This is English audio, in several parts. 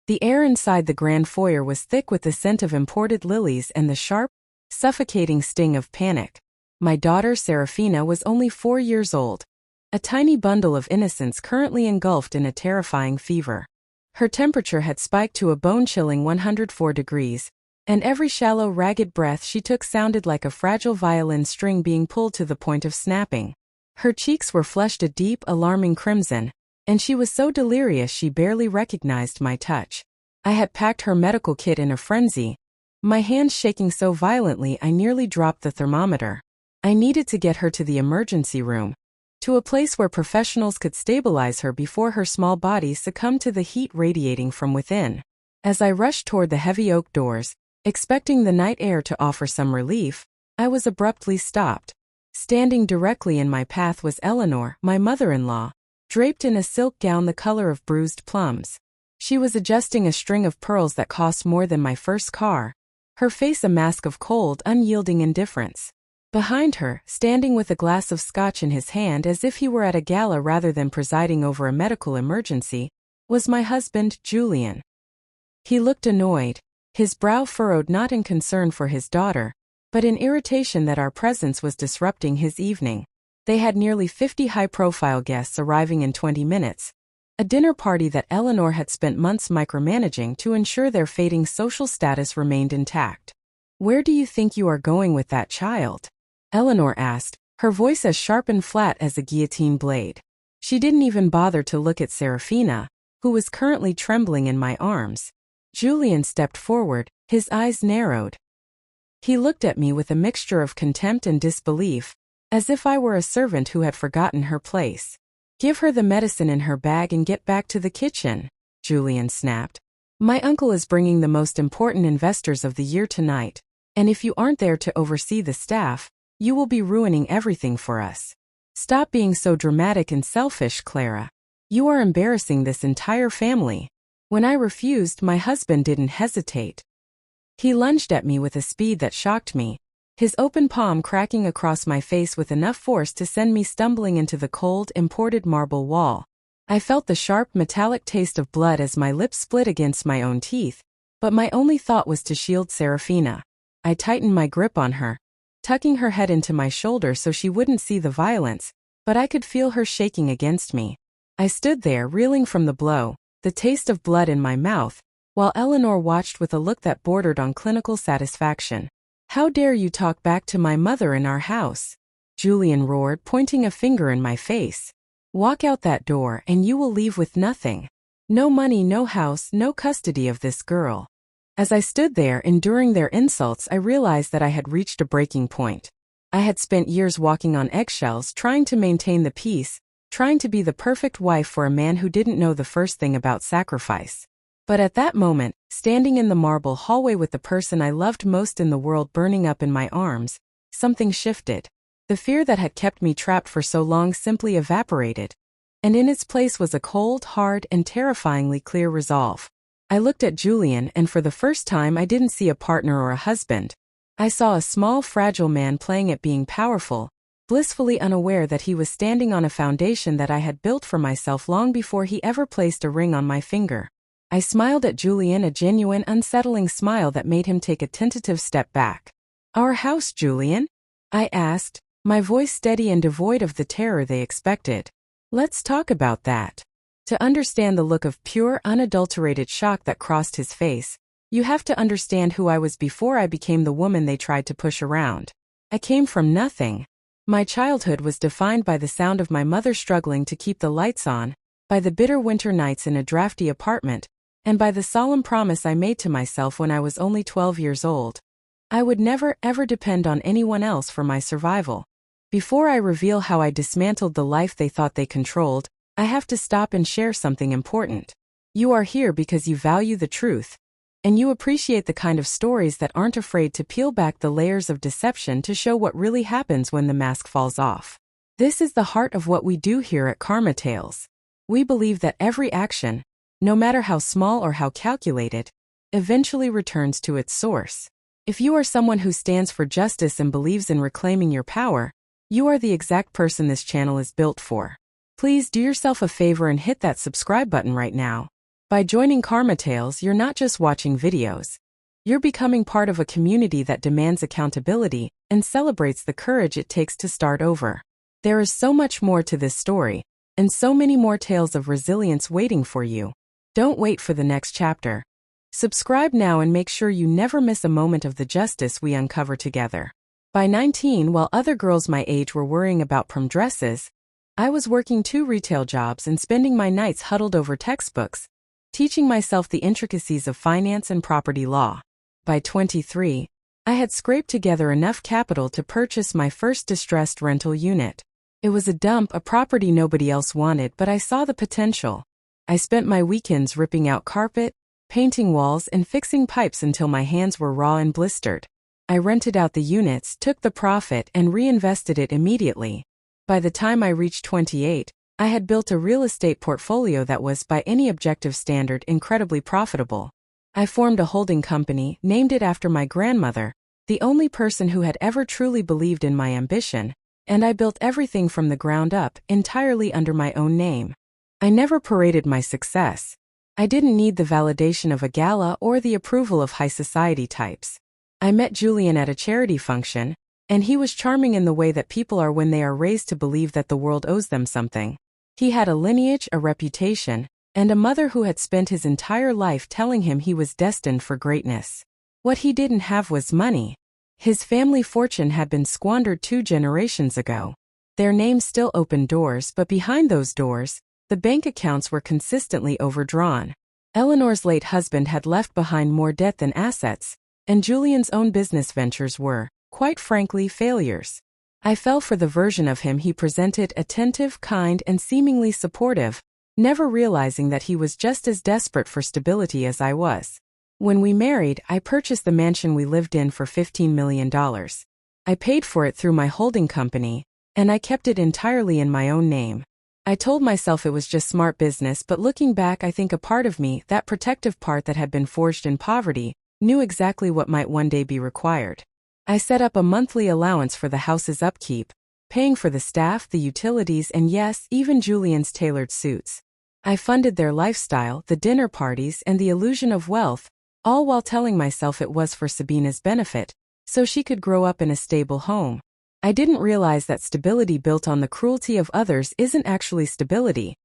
The air inside the grand foyer was thick with the scent of imported lilies and the sharp, suffocating sting of panic. My daughter Serafina was only 4 years old, a tiny bundle of innocence currently engulfed in a terrifying fever. Her temperature had spiked to a bone-chilling 104 degrees, and every shallow, ragged breath she took sounded like a fragile violin string being pulled to the point of snapping. Her cheeks were flushed a deep, alarming crimson, and she was so delirious she barely recognized my touch. I had packed her medical kit in a frenzy, my hands shaking so violently I nearly dropped the thermometer. I needed to get her to the emergency room, to a place where professionals could stabilize her before her small body succumbed to the heat radiating from within. As I rushed toward the heavy oak doors, expecting the night air to offer some relief, I was abruptly stopped. Standing directly in my path was Eleanor, my mother-in-law, draped in a silk gown the color of bruised plums. She was adjusting a string of pearls that cost more than my first car, her face a mask of cold, unyielding indifference. Behind her, standing with a glass of scotch in his hand as if he were at a gala rather than presiding over a medical emergency, was my husband, Julian. He looked annoyed, his brow furrowed not in concern for his daughter, but in irritation that our presence was disrupting his evening. They had nearly 50 high-profile guests arriving in 20 minutes, a dinner party that Eleanor had spent months micromanaging to ensure their fading social status remained intact. "Where do you think you are going with that child?" Eleanor asked, her voice as sharp and flat as a guillotine blade. She didn't even bother to look at Serafina, who was currently trembling in my arms. Julian stepped forward, his eyes narrowed. He looked at me with a mixture of contempt and disbelief, as if I were a servant who had forgotten her place. "Give her the medicine in her bag and get back to the kitchen," Julian snapped. "My uncle is bringing the most important investors of the year tonight, and if you aren't there to oversee the staff, you will be ruining everything for us. Stop being so dramatic and selfish, Clara. You are embarrassing this entire family." When I refused, my husband didn't hesitate. He lunged at me with a speed that shocked me, his open palm cracking across my face with enough force to send me stumbling into the cold, imported marble wall. I felt the sharp, metallic taste of blood as my lips split against my own teeth, but my only thought was to shield Serafina. I tightened my grip on her, tucking her head into my shoulder so she wouldn't see the violence, but I could feel her shaking against me. I stood there, reeling from the blow, the taste of blood in my mouth, while Eleanor watched with a look that bordered on clinical satisfaction. "How dare you talk back to my mother in our house?" Julian roared, pointing a finger in my face. "Walk out that door and you will leave with nothing. No money, no house, no custody of this girl." As I stood there enduring their insults, I realized that I had reached a breaking point. I had spent years walking on eggshells, trying to maintain the peace, trying to be the perfect wife for a man who didn't know the first thing about sacrifice. But at that moment, standing in the marble hallway with the person I loved most in the world burning up in my arms, something shifted. The fear that had kept me trapped for so long simply evaporated, and in its place was a cold, hard, and terrifyingly clear resolve. I looked at Julian, and for the first time I didn't see a partner or a husband. I saw a small, fragile man playing at being powerful, blissfully unaware that he was standing on a foundation that I had built for myself long before he ever placed a ring on my finger. I smiled at Julian, a genuine, unsettling smile that made him take a tentative step back. "Our house, Julian?" I asked, my voice steady and devoid of the terror they expected. "Let's talk about that." To understand the look of pure, unadulterated shock that crossed his face, you have to understand who I was before I became the woman they tried to push around. I came from nothing. My childhood was defined by the sound of my mother struggling to keep the lights on, by the bitter winter nights in a drafty apartment, and by the solemn promise I made to myself when I was only 12 years old. I would never, ever depend on anyone else for my survival. Before I reveal how I dismantled the life they thought they controlled, I have to stop and share something important. You are here because you value the truth, and you appreciate the kind of stories that aren't afraid to peel back the layers of deception to show what really happens when the mask falls off. This is the heart of what we do here at Karma Tales. We believe that every action, no matter how small or how calculated, eventually returns to its source. If you are someone who stands for justice and believes in reclaiming your power, you are the exact person this channel is built for. Please do yourself a favor and hit that subscribe button right now. By joining Karma Tales, you're not just watching videos. You're becoming part of a community that demands accountability and celebrates the courage it takes to start over. There is so much more to this story, and so many more tales of resilience waiting for you. Don't wait for the next chapter. Subscribe now and make sure you never miss a moment of the justice we uncover together. By 19, while other girls my age were worrying about prom dresses, I was working 2 retail jobs and spending my nights huddled over textbooks, teaching myself the intricacies of finance and property law. By 23, I had scraped together enough capital to purchase my first distressed rental unit. It was a property nobody else wanted, but I saw the potential. I spent my weekends ripping out carpet, painting walls, and fixing pipes until my hands were raw and blistered. I rented out the units, took the profit, and reinvested it immediately. By the time I reached 28, I had built a real estate portfolio that was, by any objective standard, incredibly profitable. I formed a holding company, named it after my grandmother, the only person who had ever truly believed in my ambition, and I built everything from the ground up, entirely under my own name. I never paraded my success. I didn't need the validation of a gala or the approval of high society types. I met Julian at a charity function, and he was charming in the way that people are when they are raised to believe that the world owes them something. He had a lineage, a reputation, and a mother who had spent his entire life telling him he was destined for greatness. What he didn't have was money. His family fortune had been squandered 2 generations ago. Their names still opened doors, but behind those doors, the bank accounts were consistently overdrawn. Eleanor's late husband had left behind more debt than assets, and Julian's own business ventures were, quite frankly, failures. I fell for the version of him he presented: attentive, kind, and seemingly supportive, never realizing that he was just as desperate for stability as I was. When we married, I purchased the mansion we lived in for $15 million. I paid for it through my holding company, and I kept it entirely in my own name. I told myself it was just smart business, but looking back, I think a part of me, that protective part that had been forged in poverty, knew exactly what might one day be required. I set up a monthly allowance for the house's upkeep, paying for the staff, the utilities, and yes, even Julian's tailored suits. I funded their lifestyle, the dinner parties, and the illusion of wealth, all while telling myself it was for Sabina's benefit, so she could grow up in a stable home. I didn't realize that stability built on the cruelty of others isn't actually stability.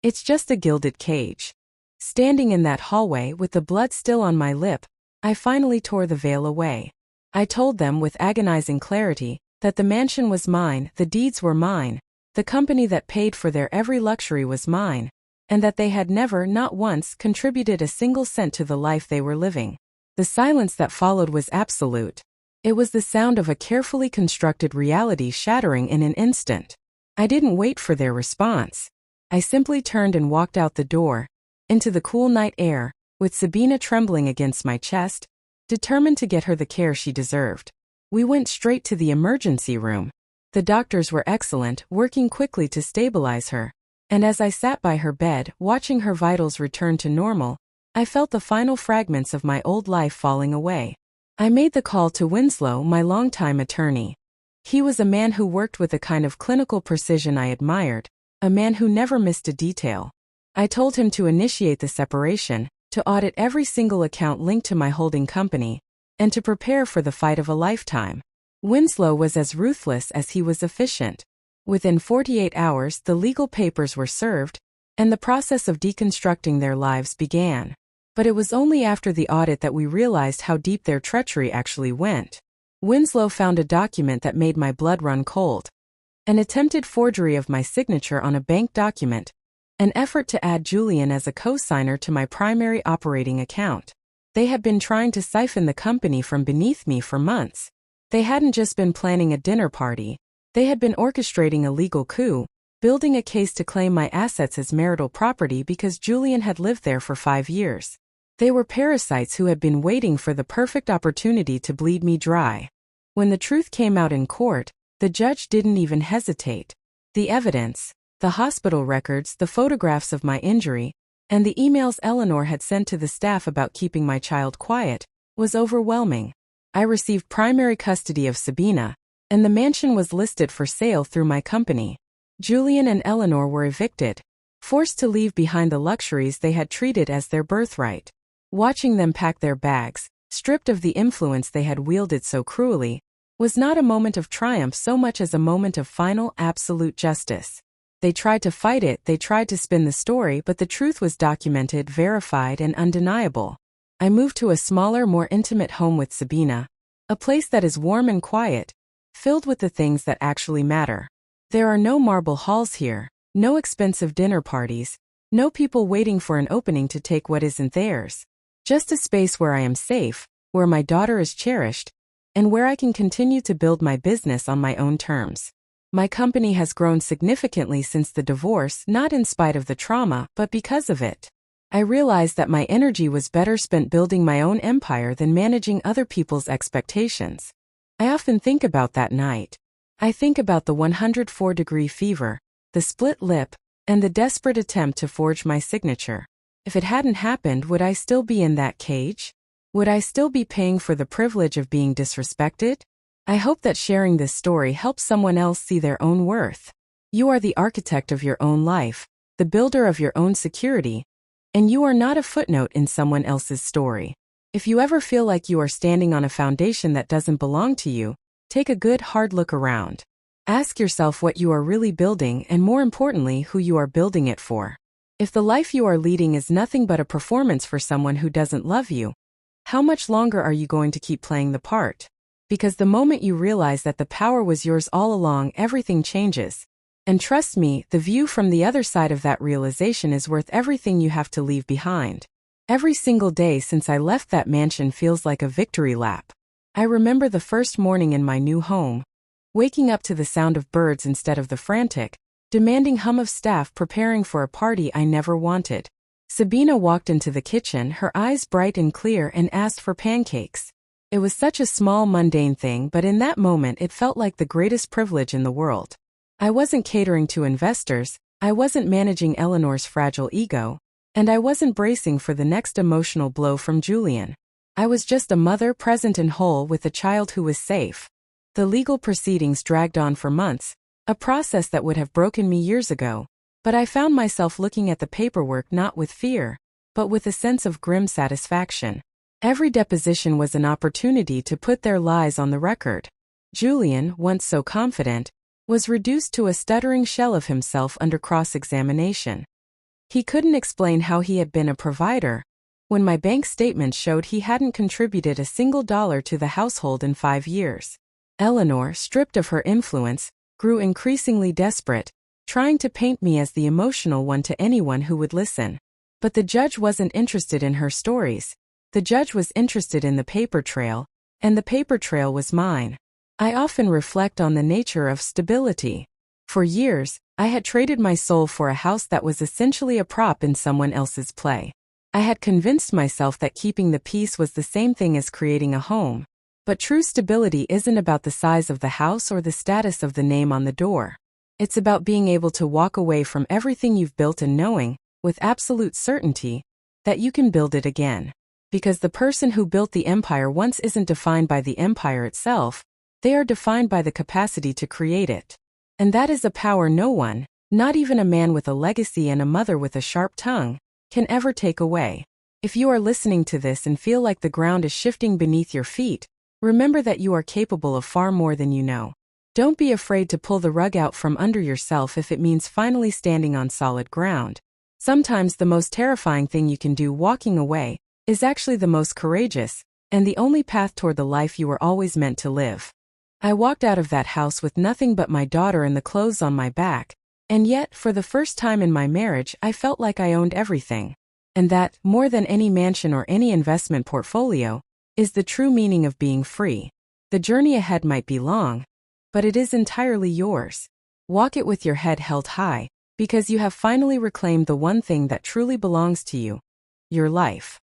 It's just a gilded cage. Standing in that hallway with the blood still on my lip, I finally tore the veil away. I told them with agonizing clarity that the mansion was mine, the deeds were mine, the company that paid for their every luxury was mine, and that they had never, not once, contributed a single cent to the life they were living. The silence that followed was absolute. It was the sound of a carefully constructed reality shattering in an instant. I didn't wait for their response. I simply turned and walked out the door, into the cool night air, with Sabina trembling against my chest, determined to get her the care she deserved. We went straight to the emergency room. The doctors were excellent, working quickly to stabilize her. And as I sat by her bed, watching her vitals return to normal, I felt the final fragments of my old life falling away. I made the call to Winslow, my longtime attorney. He was a man who worked with a kind of clinical precision I admired, a man who never missed a detail. I told him to initiate the separation, to audit every single account linked to my holding company, and to prepare for the fight of a lifetime. Winslow was as ruthless as he was efficient. Within 48 hours, the legal papers were served, and the process of deconstructing their lives began. But it was only after the audit that we realized how deep their treachery actually went. Winslow found a document that made my blood run cold. An attempted forgery of my signature on a bank document. An effort to add Julian as a co-signer to my primary operating account. They had been trying to siphon the company from beneath me for months. They hadn't just been planning a dinner party. They had been orchestrating a legal coup, building a case to claim my assets as marital property because Julian had lived there for 5 years. They were parasites who had been waiting for the perfect opportunity to bleed me dry. When the truth came out in court, the judge didn't even hesitate. The evidence, the hospital records, the photographs of my injury, and the emails Eleanor had sent to the staff about keeping my child quiet, was overwhelming. I received primary custody of Sabina, and the mansion was listed for sale through my company. Julian and Eleanor were evicted. forced to leave behind the luxuries they had treated as their birthright. Watching them pack their bags, stripped of the influence they had wielded so cruelly, was not a moment of triumph so much as a moment of final, absolute justice. They tried to fight it, they tried to spin the story, but the truth was documented, verified, and undeniable. I moved to a smaller, more intimate home with Sabina, a place that is warm and quiet, filled with the things that actually matter. There are no marble halls here, no expensive dinner parties, no people waiting for an opening to take what isn't theirs. Just a space where I am safe, where my daughter is cherished, and where I can continue to build my business on my own terms. My company has grown significantly since the divorce, not in spite of the trauma, but because of it. I realized that my energy was better spent building my own empire than managing other people's expectations. I often think about that night. I think about the 104-degree fever, the split lip, and the desperate attempt to forge my signature. If it hadn't happened, would I still be in that cage? Would I still be paying for the privilege of being disrespected? I hope that sharing this story helps someone else see their own worth. You are the architect of your own life, the builder of your own security, and you are not a footnote in someone else's story. If you ever feel like you are standing on a foundation that doesn't belong to you, take a good hard look around. Ask yourself what you are really building and, more importantly, who you are building it for. If the life you are leading is nothing but a performance for someone who doesn't love you, how much longer are you going to keep playing the part? Because the moment you realize that the power was yours all along, everything changes. And trust me, the view from the other side of that realization is worth everything you have to leave behind. Every single day since I left that mansion feels like a victory lap. I remember the first morning in my new home, waking up to the sound of birds instead of the frantic, demanding hum of staff preparing for a party I never wanted. Sabina walked into the kitchen, her eyes bright and clear, and asked for pancakes. It was such a small, mundane thing, but in that moment it felt like the greatest privilege in the world. I wasn't catering to investors, I wasn't managing Eleanor's fragile ego, and I wasn't bracing for the next emotional blow from Julian. I was just a mother, present and whole, with a child who was safe. The legal proceedings dragged on for months, a process that would have broken me years ago, but I found myself looking at the paperwork not with fear, but with a sense of grim satisfaction. Every deposition was an opportunity to put their lies on the record. Julian, once so confident, was reduced to a stuttering shell of himself under cross-examination. He couldn't explain how he had been a provider, when my bank statements showed he hadn't contributed a single dollar to the household in 5 years. Eleanor, stripped of her influence, grew increasingly desperate, trying to paint me as the emotional one to anyone who would listen. But the judge wasn't interested in her stories. The judge was interested in the paper trail, and the paper trail was mine. I often reflect on the nature of stability. For years, I had traded my soul for a house that was essentially a prop in someone else's play. I had convinced myself that keeping the peace was the same thing as creating a home. But true stability isn't about the size of the house or the status of the name on the door. It's about being able to walk away from everything you've built and knowing, with absolute certainty, that you can build it again. Because the person who built the empire once isn't defined by the empire itself, they are defined by the capacity to create it. And that is a power no one, not even a man with a legacy and a mother with a sharp tongue, can ever take away. If you are listening to this and feel like the ground is shifting beneath your feet, remember that you are capable of far more than you know. Don't be afraid to pull the rug out from under yourself if it means finally standing on solid ground. Sometimes the most terrifying thing you can do, walking away, is actually the most courageous, and the only path toward the life you were always meant to live. I walked out of that house with nothing but my daughter and the clothes on my back, and yet, for the first time in my marriage, I felt like I owned everything. And that, more than any mansion or any investment portfolio, is the true meaning of being free. The journey ahead might be long, but it is entirely yours. Walk it with your head held high, because you have finally reclaimed the one thing that truly belongs to you: your life.